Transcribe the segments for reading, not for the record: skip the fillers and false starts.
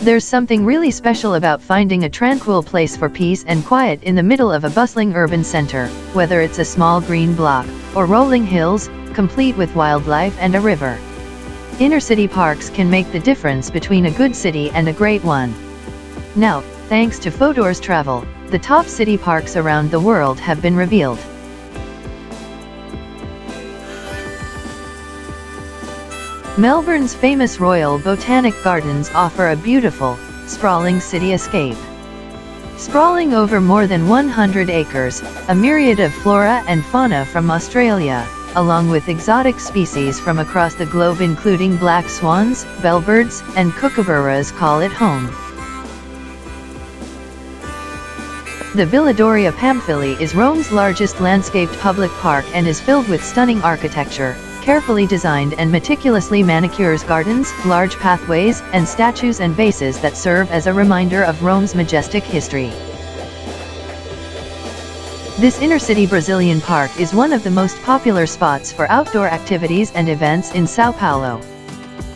There's something really special about finding a tranquil place for peace and quiet in the middle of a bustling urban center, whether it's a small green block, or rolling hills, complete with wildlife and a river. Inner-city parks can make the difference between a good city and a great one. Now, thanks to Fodors Travel, the top city parks around the world have been revealed. Melbourne's famous Royal Botanic Gardens offer a beautiful, sprawling cityscape. Sprawling over more than 100 acres, a myriad of flora and fauna from Australia, along with exotic species from across the globe including black swans, bellbirds, and kookaburras call it home. The Villa Doria Pamphili is Rome's largest landscaped public park and is filled with stunning architecture, carefully designed and meticulously manicures gardens, large pathways, and statues and vases that serve as a reminder of Rome's majestic history. This inner-city Brazilian park is one of the most popular spots for outdoor activities and events in São Paulo.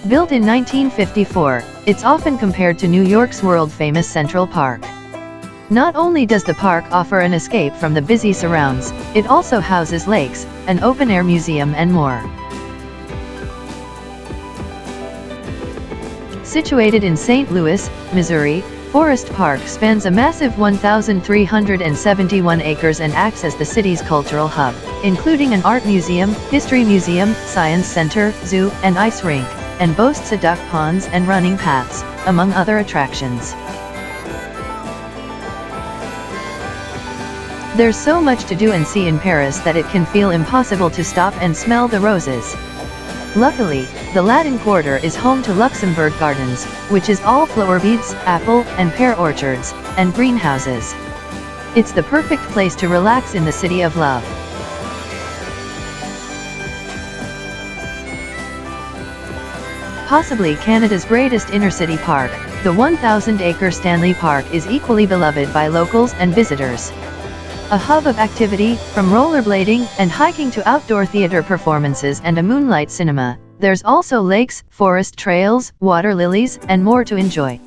Built in 1954, it's often compared to New York's world-famous Central Park. Not only does the park offer an escape from the busy surrounds, it also houses lakes, an open-air museum and more. Situated in St. Louis, Missouri, Forest Park spans a massive 1,371 acres and acts as the city's cultural hub, including an art museum, history museum, science center, zoo, and ice rink, and boasts a duck ponds and running paths, among other attractions. There's so much to do and see in Paris that it can feel impossible to stop and smell the roses. Luckily, the Latin Quarter is home to Luxembourg Gardens, which is all flower beds, apple and pear orchards, and greenhouses. It's the perfect place to relax in the city of love. Possibly Canada's greatest inner-city park, the 1,000-acre Stanley Park is equally beloved by locals and visitors. A hub of activity, from rollerblading and hiking to outdoor theater performances and a moonlight cinema, there's also lakes, forest trails, water lilies, and more to enjoy.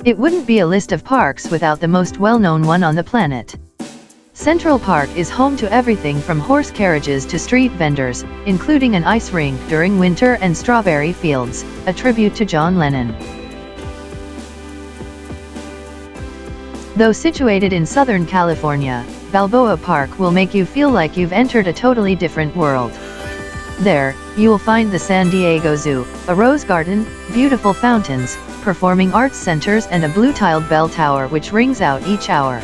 It wouldn't be a list of parks without the most well-known one on the planet. Central Park is home to everything from horse carriages to street vendors, including an ice rink during winter and strawberry fields, a tribute to John Lennon. Though situated in Southern California, Balboa Park will make you feel like you've entered a totally different world. There, you'll find the San Diego Zoo, a rose garden, beautiful fountains, performing arts centers and a blue-tiled bell tower which rings out each hour.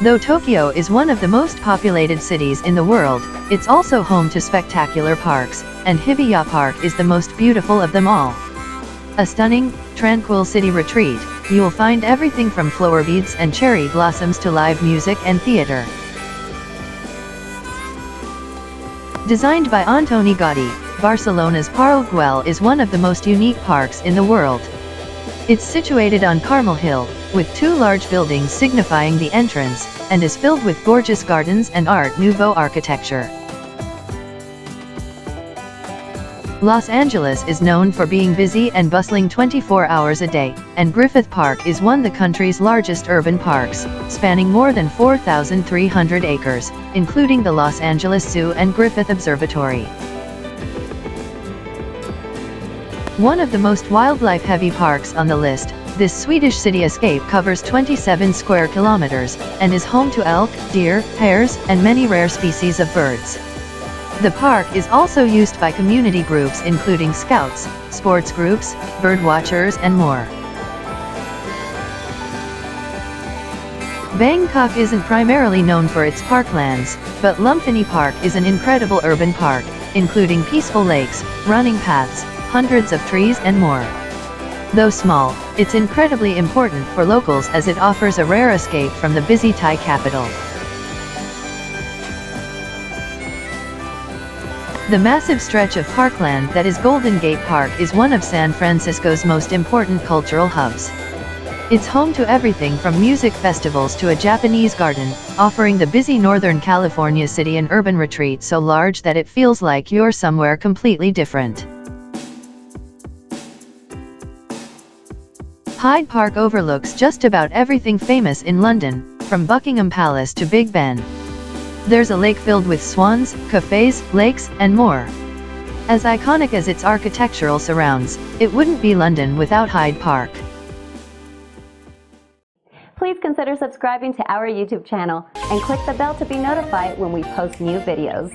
Though Tokyo is one of the most populated cities in the world, it's also home to spectacular parks, and Hibiya Park is the most beautiful of them all. A stunning, tranquil city retreat, you'll find everything from flower beds and cherry blossoms to live music and theater. Designed by Antoni Gaudí, Barcelona's Parc Güell is one of the most unique parks in the world. It's situated on Carmel Hill, with two large buildings signifying the entrance, and is filled with gorgeous gardens and Art Nouveau architecture. Los Angeles is known for being busy and bustling 24 hours a day, and Griffith Park is one of the country's largest urban parks, spanning more than 4,300 acres, including the Los Angeles Zoo and Griffith Observatory. One of the most wildlife-heavy parks on the list, this Swedish cityscape covers 27 square kilometers, and is home to elk, deer, hares, and many rare species of birds. The park is also used by community groups including scouts, sports groups, bird watchers and more. Bangkok isn't primarily known for its parklands, but Lumpini Park is an incredible urban park, including peaceful lakes, running paths, hundreds of trees and more. Though small, it's incredibly important for locals as it offers a rare escape from the busy Thai capital. The massive stretch of parkland that is Golden Gate Park is one of San Francisco's most important cultural hubs. It's home to everything from music festivals to a Japanese garden, offering the busy Northern California city an urban retreat so large that it feels like you're somewhere completely different. Hyde Park overlooks just about everything famous in London, from Buckingham Palace to Big Ben. There's a lake filled with swans, cafes, lakes, and more. As iconic as its architectural surrounds, it wouldn't be London without Hyde Park. Please consider subscribing to our YouTube channel and click the bell to be notified when we post new videos.